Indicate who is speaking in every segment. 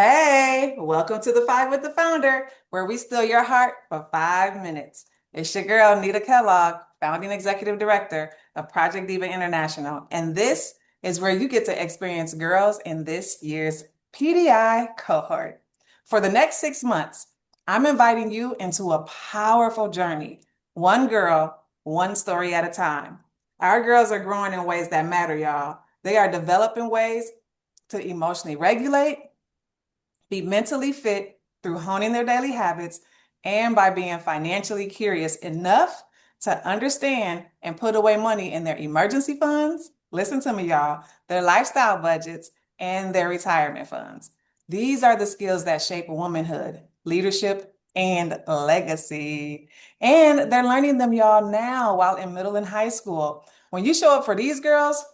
Speaker 1: Hey, welcome to the Five with the Founder, where we steal your heart for 5 minutes. It's your girl, Neda Kellogg, founding executive director of Project Diva International. And this is where you get to experience girls in this year's PDI cohort. For the next 6 months, I'm inviting you into a powerful journey, one girl, one story at a time. Our girls are growing in ways that matter, y'all. They are developing ways to emotionally regulate, be mentally fit through honing their daily habits, and by being financially curious enough to understand and put away money in their emergency funds. Listen to me, y'all, their lifestyle budgets, and their retirement funds. These are the skills that shape womanhood, leadership, and legacy. And they're learning them, y'all, now while in middle and high school. When you show up for these girls,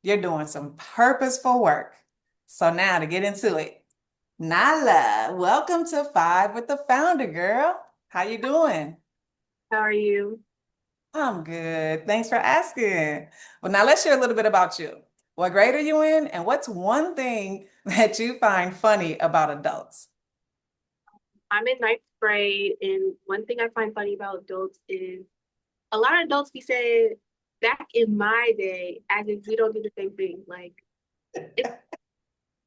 Speaker 1: you're doing some purposeful work. So now to get into it. Nala, welcome to Five with the Founder, girl. How you doing?
Speaker 2: How are you?
Speaker 1: I'm good. Thanks for asking. Well, now let's share a little bit about you. What grade are you in, and what's one thing that you find funny about adults?
Speaker 2: I'm in ninth grade, and one thing I find funny about adults is a lot of adults be saying back in my day, as if we don't do the same thing. Like,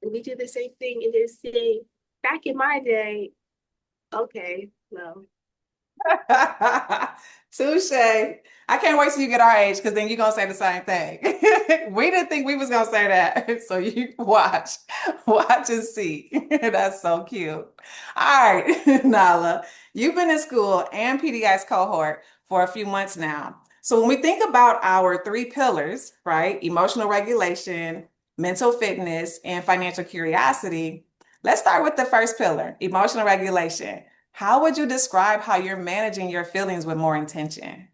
Speaker 2: if we do the same thing and they say back in my day, okay, well,
Speaker 1: Touche. I can't wait till you get our age because then you're gonna say the same thing. We didn't think we was gonna say that. So you watch, watch and see. That's so cute. All right, Nala, you've been in school and PDI's cohort for a few months now. So when we think about our three pillars, right? Emotional regulation, mental fitness, and financial curiosity, let's start with the first pillar, emotional regulation. How would you describe how you're managing your feelings with more intention?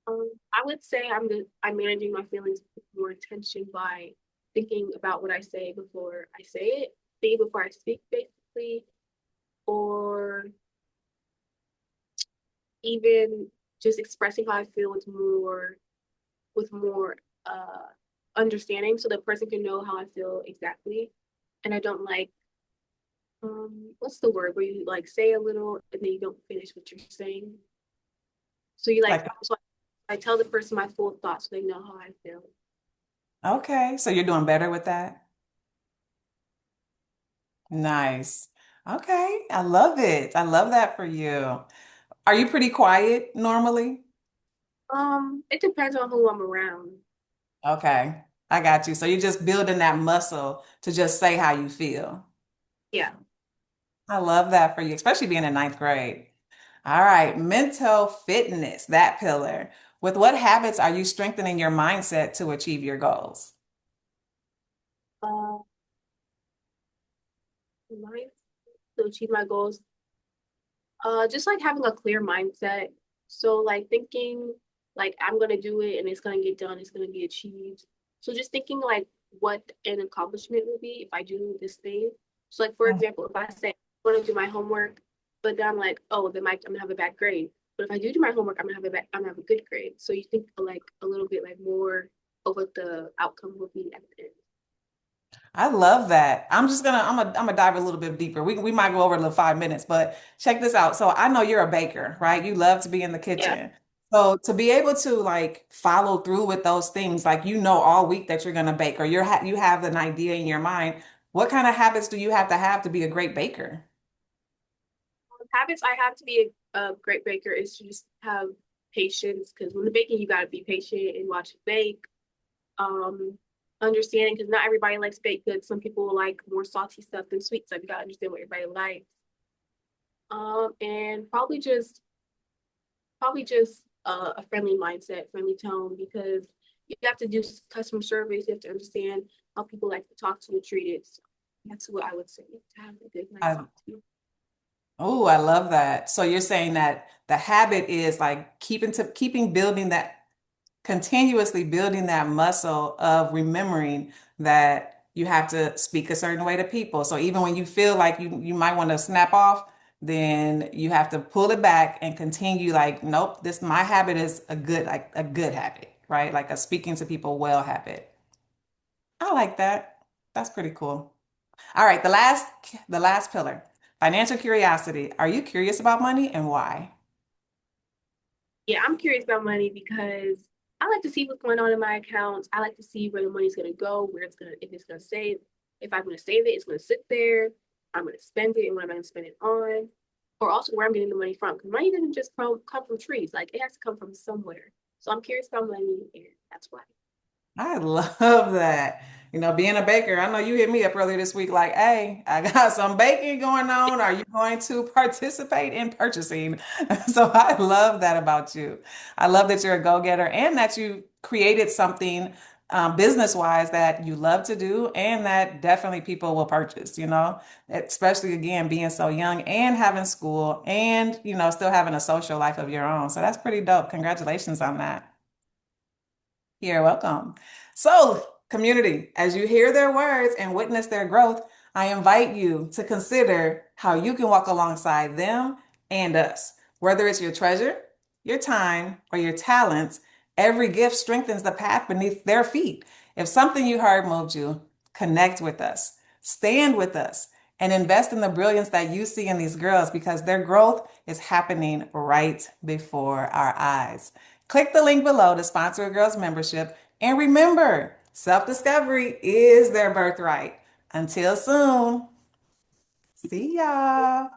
Speaker 2: I would say I'm managing my feelings with more attention by thinking about what I say before I say it, say before I speak, basically, or even just expressing how I feel with more uh understanding so the person can know how I feel exactly. And I don't like what's the word where you like say a little and then you don't finish what you're saying. So you like
Speaker 1: Like,
Speaker 2: so I tell the person my full thoughts so they know how I feel.
Speaker 1: okay, so you're doing better with that? Nice. Okay, I love it. I love that for you. Are you pretty quiet normally?
Speaker 2: It depends on who I'm around.
Speaker 1: Okay, I got you. So you're just building that muscle to just say how you feel.
Speaker 2: Yeah.
Speaker 1: I love that for you, especially being in ninth grade. All right, mental fitness, that pillar. With what habits are you strengthening your mindset to achieve your goals?
Speaker 2: Uh my to achieve my goals. Just like having a clear mindset. So like thinking like I'm gonna do it and it's gonna get done, it's gonna be achieved. So just thinking like what an accomplishment would be if I do this thing. So like for example, if I say I'm gonna do my homework, but then I'm like, oh, I'm gonna have a bad grade. But if I do my homework, I'm gonna have a good grade. So you think like a little bit like more of what the outcome will be at the end.
Speaker 1: I love that. I'm gonna dive a little bit deeper. We might go over a little 5 minutes, but check this out. So I know you're a baker, right? You love to be in the
Speaker 2: Yeah.
Speaker 1: kitchen. So to be able to like follow through with those things, like you know all week that you're gonna bake, or you have an idea in your mind. What kind of habits do you have to be a great baker?
Speaker 2: Habits I have to be a great baker is to just have patience because when the baking you got to be patient and watch it bake. Um, Understanding because not everybody likes baked goods. Some people like more salty stuff than sweet stuff. You got to understand what everybody likes. And probably just a friendly mindset, friendly tone because you have to do customer service. You have to understand how people like to talk to you, treated. So that's what I would say to have a good
Speaker 1: I,
Speaker 2: mindset too.
Speaker 1: oh, I love that. So you're saying that the habit is like keeping building that continuously building that muscle of remembering that you have to speak a certain way to people. So even when you feel like you might want to snap off, then you have to pull it back and continue like, nope, this my habit is a good habit, right? Like a speaking to people well habit. I like that. That's pretty cool. All right, the last pillar, financial curiosity. Are you curious about money and why?
Speaker 2: Yeah, I'm curious about money because I like to see what's going on in my accounts. I like to see where the money's gonna go, where it's gonna, if it's gonna save. If I'm gonna save it, it's gonna sit there. I'm gonna spend it, and what am I gonna spend it on? Or also where I'm getting the money from. Because money doesn't just come from trees. Like it has to come from somewhere. So I'm curious about money, and that's why.
Speaker 1: I love that. Being a baker, I know you hit me up earlier this week like, hey, I got some baking going on. Are you going to participate in purchasing? So I love that about you. I love that you're a go-getter and that you created something business-wise that you love to do and that definitely people will purchase, especially again, being so young and having school and, still having a social life of your own. So that's pretty dope. Congratulations on that. You're welcome. So, community, as you hear their words and witness their growth, I invite you to consider how you can walk alongside them and us. Whether it's your treasure, your time, or your talents, every gift strengthens the path beneath their feet. If something you heard moved you, connect with us, stand with us, and invest in the brilliance that you see in these girls because their growth is happening right before our eyes. Click the link below to sponsor a girl's membership. And remember, self discovery is their birthright. Until soon, see y'all.